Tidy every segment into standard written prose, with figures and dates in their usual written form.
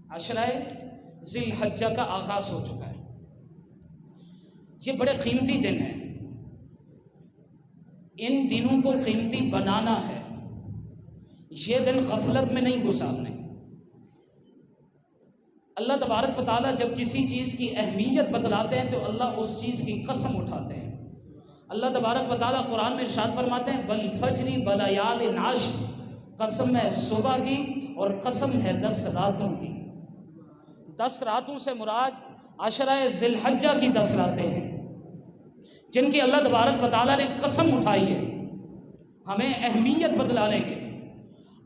عشرہ ذی الحجہ کا آغاز ہو چکا ہے۔ یہ بڑے قیمتی دن ہیں، ان دنوں کو قیمتی بنانا ہے، یہ دن غفلت میں نہیں گزارنے۔ اللہ تبارک و تعالیٰ جب کسی چیز کی اہمیت بتلاتے ہیں تو اللہ اس چیز کی قسم اٹھاتے ہیں۔ اللہ تبارک و تعالیٰ قرآن میں ارشاد فرماتے ہیں والفجر ولیال عشر، قسم ہے صبح کی اور قسم ہے 10 راتوں کی۔ 10 راتوں سے مراد عشرہ ذی الحجہ کی 10 راتیں ہیں جن کی اللہ تبارک و تعالیٰ نے قسم اٹھائی ہے ہمیں اہمیت بتلانے کے۔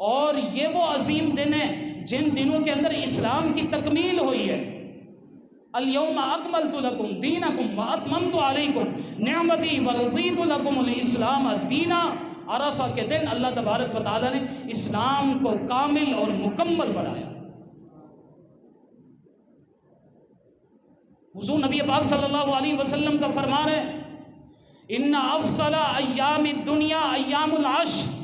اور یہ وہ عظیم دن ہیں جن دنوں کے اندر اسلام کی تکمیل ہوئی ہے۔ الیوم اکملت لکم دینکم واتممت علیکم نعمتی ورضیت لکم الاسلام دینا۔ عرفہ کے دن اللہ تبارک و تعالیٰ نے اسلام کو کامل اور مکمل بنایا۔ حضور نبی پاک صلی اللہ علیہ وسلم کا فرمان ہے ان افضل ایام الدنیا ایام العشر،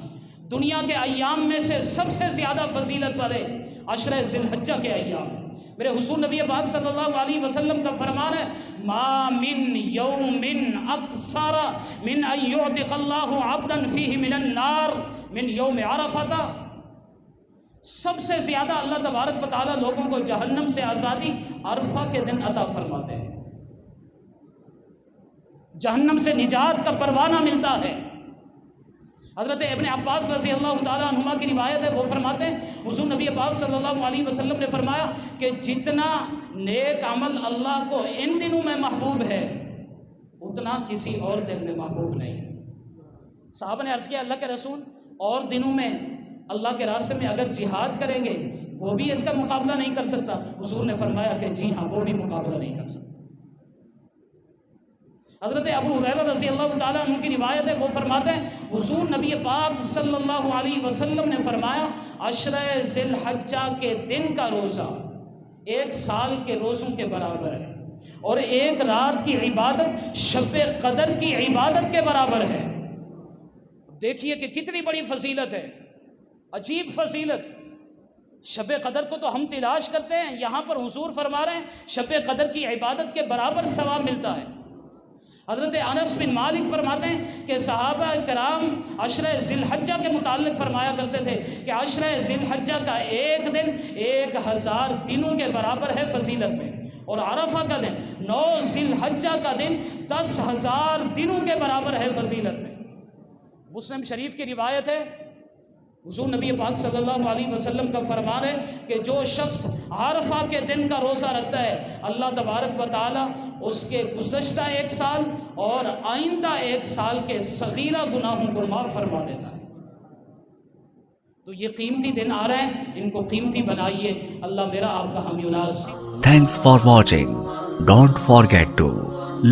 دنیا کے ایام میں سے سب سے زیادہ فضیلت والے عشرہ ذی الحجہ کے ایام۔ میرے حضور نبی پاک صلی اللہ علیہ وسلم کا فرمان ہے ما من یوم اکثر من ان یعتق اللہ عبدا فیہ من النار من یوم عرفہ، سب سے زیادہ اللہ تبارک و تعالیٰ لوگوں کو جہنم سے آزادی عرفہ کے دن عطا فرماتے ہیں، جہنم سے نجات کا پروانہ ملتا ہے۔ حضرت ابن عباس رضی اللہ تعالیٰ عنہما کی روایت ہے، وہ فرماتے ہیں حضور نبی پاک صلی اللہ علیہ وسلم نے فرمایا کہ جتنا نیک عمل اللہ کو ان دنوں میں محبوب ہے اتنا کسی اور دن میں محبوب نہیں۔ صحابہ نے عرض کیا اللہ کے رسول اور دنوں میں اللہ کے راستے میں اگر جہاد کریں گے وہ بھی اس کا مقابلہ نہیں کر سکتا؟ حضور نے فرمایا کہ جی ہاں، وہ بھی مقابلہ نہیں کر سکتا۔ حضرت ابو ہریرہ رضی اللہ تعالیٰ عنہ کی روایت ہے، وہ فرماتے ہیں حضور نبی پاک صلی اللہ علیہ وسلم نے فرمایا عشرہ ذی الحجہ کے دن کا روزہ 1 سال کے روزوں کے برابر ہے، اور 1 رات کی عبادت شب قدر کی عبادت کے برابر ہے۔ دیکھیے کہ کتنی بڑی فضیلت ہے، عجیب فضیلت۔ شب قدر کو تو ہم تلاش کرتے ہیں، یہاں پر حضور فرما رہے ہیں شب قدر کی عبادت کے برابر ثواب ملتا ہے۔ حضرت انس بن مالک فرماتے ہیں کہ صحابہ کرام عشرہ ذی الحجہ کے متعلق فرمایا کرتے تھے کہ عشرہ ذی الحجہ کا ایک دن 1000 دنوں کے برابر ہے فضیلت میں، اور عرفہ کا دن 9 ذی الحجہ کا دن 10,000 دنوں کے برابر ہے فضیلت میں۔ مسلم شریف کی روایت ہے حضور نبی پاک صلی اللہ علیہ وسلم کا فرمان ہے کہ جو شخص عرفہ کے دن کا روزہ رکھتا ہے اللہ تبارک و تعالیٰ اس کے گزشتہ 1 سال اور آئندہ 1 سال کے صغیرہ گناہوں کو معاف فرما دیتا ہے۔ تو یہ قیمتی دن آ رہے ہیں، ان کو قیمتی بنائیے۔ اللہ میرا آپ کا حامی و ناصر۔ Thanks for watching. Don't forget to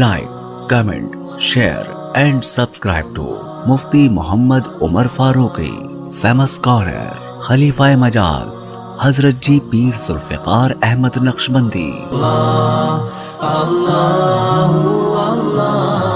like, comment, share and subscribe to Mufti Muhammad Umar Farooqi, famous scholar, Khalifa Majaz, Hazrat Ji Peer Zulfiqar Ahmad Naqshbandi. Allah, Allah, Allah.